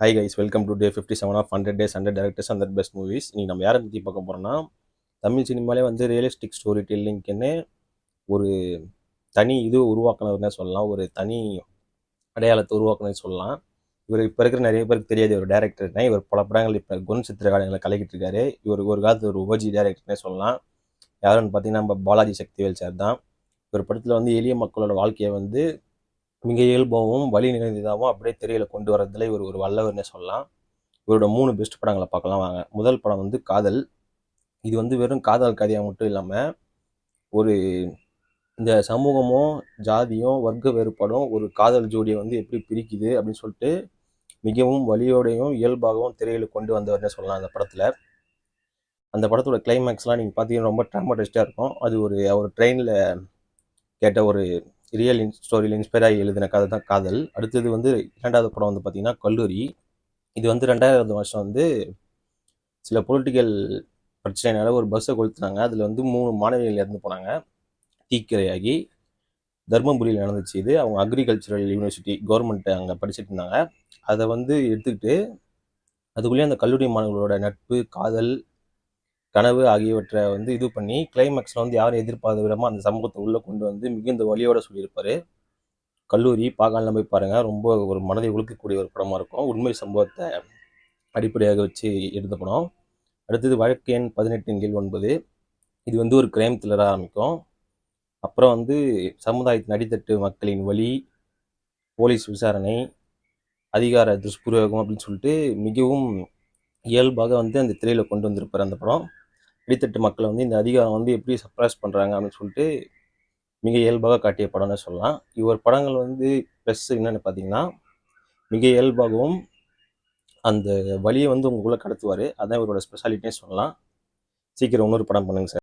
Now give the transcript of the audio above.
Hi guys, welcome to day 57 of 100 days 100 directors 100 best movies. நீங்கள் நம்ம யாரை பற்றி பார்க்க போகிறோம்னா, தமிழ் சினிமாலே வந்து ரியலிஸ்டிக் ஸ்டோரி டெல்லிங்க்குன்னு ஒரு தனி இது உருவாக்குனதுன்னே சொல்லலாம். ஒரு தனி அடையாளத்தை உருவாக்குனதுன்னு சொல்லலாம். இவர் இப்போ இருக்கிற நிறைய பேருக்கு தெரியாது ஒரு டேரக்டர்னே. இவர் பல படங்கள் இப்போ குண சித்திரகாரங்களை கலக்கிட்டு இருக்காரு. இவர் ஒரு காலத்தில் ஒரு ஓஜி டேரக்டர்னே சொல்லலாம். யாருன்னு பார்த்தீங்கன்னா நம்ம பாலாஜி சக்திவேல் சார் தான். இவர் படத்தில் வந்து எளிய மக்களோட வாழ்க்கையை வந்து மிக இயல்பாகவும் வழி நிறைந்ததாகவும் அப்படியே திரையில கொண்டு வரதுல இவர் ஒரு வல்லவர்னே சொல்லலாம். இவரோட 3 பெஸ்ட் படங்களை பார்க்கலாம் வாங்க. முதல் படம் வந்து காதல். இது வந்து வெறும் காதல் கதையாக மட்டும் இல்லாமல் ஒரு இந்த சமூகமும் ஜாதியும் வர்க்க வேறுபாடும் ஒரு காதல் ஜோடியை வந்து எப்படி பிரிக்குது அப்படின்னு சொல்லிட்டு மிகவும் வலியோடையும் இயல்பாகவும் திரையில கொண்டு வந்தவர்னே சொல்லலாம். அந்த படத்தில் அந்த படத்தோட கிளைமேக்ஸ்லாம் நீங்கள் பார்த்தீங்கன்னா ரொம்ப ட்ராமடைஸ்டாக இருக்கும். அது அவர் ட்ரெயினில் கேட்ட ஒரு ரியல் ஸ்டோரியில் இன்ஸ்பயர் ஆகி எழுதின கதை தான் காதல். அடுத்தது வந்து இரண்டாவது படம் வந்து பார்த்தீங்கன்னா கல்லூரி. இது வந்து 2000 வருஷம் வந்து சில பொலிட்டிக்கல் பிரச்சனைனால ஒரு பஸ்ஸை கொளுத்துனாங்க. அதில் வந்து 3 மாணவிகள் இறந்து போனாங்க தீக்கிரையாகி. தர்மபுரியில் நடந்துச்சு இது. அவங்க அக்ரிகல்ச்சரல் யூனிவர்சிட்டி கவர்மெண்ட் அங்கே படிச்சுட்டு இருந்தாங்க. அதை வந்து எடுத்துக்கிட்டு அதுக்குள்ளேயே அந்த கல்லூரி மாணவர்களோட நட்பு, காதல், கனவு ஆகியவற்றை வந்து இது பண்ணி கிளைமேக்ஸில் வந்து யாரும் எதிர்பார்த்த விதமாக அந்த சமூகத்தை உள்ளே கொண்டு வந்து மிகுந்த வழியோட சொல்லியிருப்பாரு. கல்லூரி பார்க்கலாம் போய் பாருங்கள். ரொம்ப ஒரு மனதை உழுக்கக்கூடிய ஒரு படமாக இருக்கும். உண்மை சம்பவத்தை அடிப்படையாக வச்சு எடுத்த படம். அடுத்தது வழக்கு எண் 18/9. இது வந்து ஒரு கிரைம் த்ரில்லராக ஆரம்பிக்கும். அப்புறம் வந்து சமுதாயத்தின் அடித்தட்டு மக்களின் வழி, போலீஸ் விசாரணை, அதிகார துஷ்பிரயோகம் அப்படின்னு சொல்லிட்டு மிகவும் இயல்பாக வந்து அந்த திரையில் கொண்டு வந்திருப்பார் அந்த படம். அடித்தட்டு மக்களை வந்து இந்த அதிகாரம் வந்து எப்படி சப்ரஸ் பண்ணுறாங்க அப்படின்னு சொல்லிட்டு மிக இயல்பாக காட்டிய படம்னு சொல்லலாம். இவர் படங்கள் வந்து ப்ளஸ் என்னென்னு பார்த்தீங்கன்னா மிக இயல்பாகவும் அந்த வழியை வந்து உங்களுக்குள்ளே கடத்துவார். அதான் இவரோட ஸ்பெஷாலிட்டினே சொல்லலாம். சீக்கிரம் இன்னொரு படம் பண்ணுங்க சார்.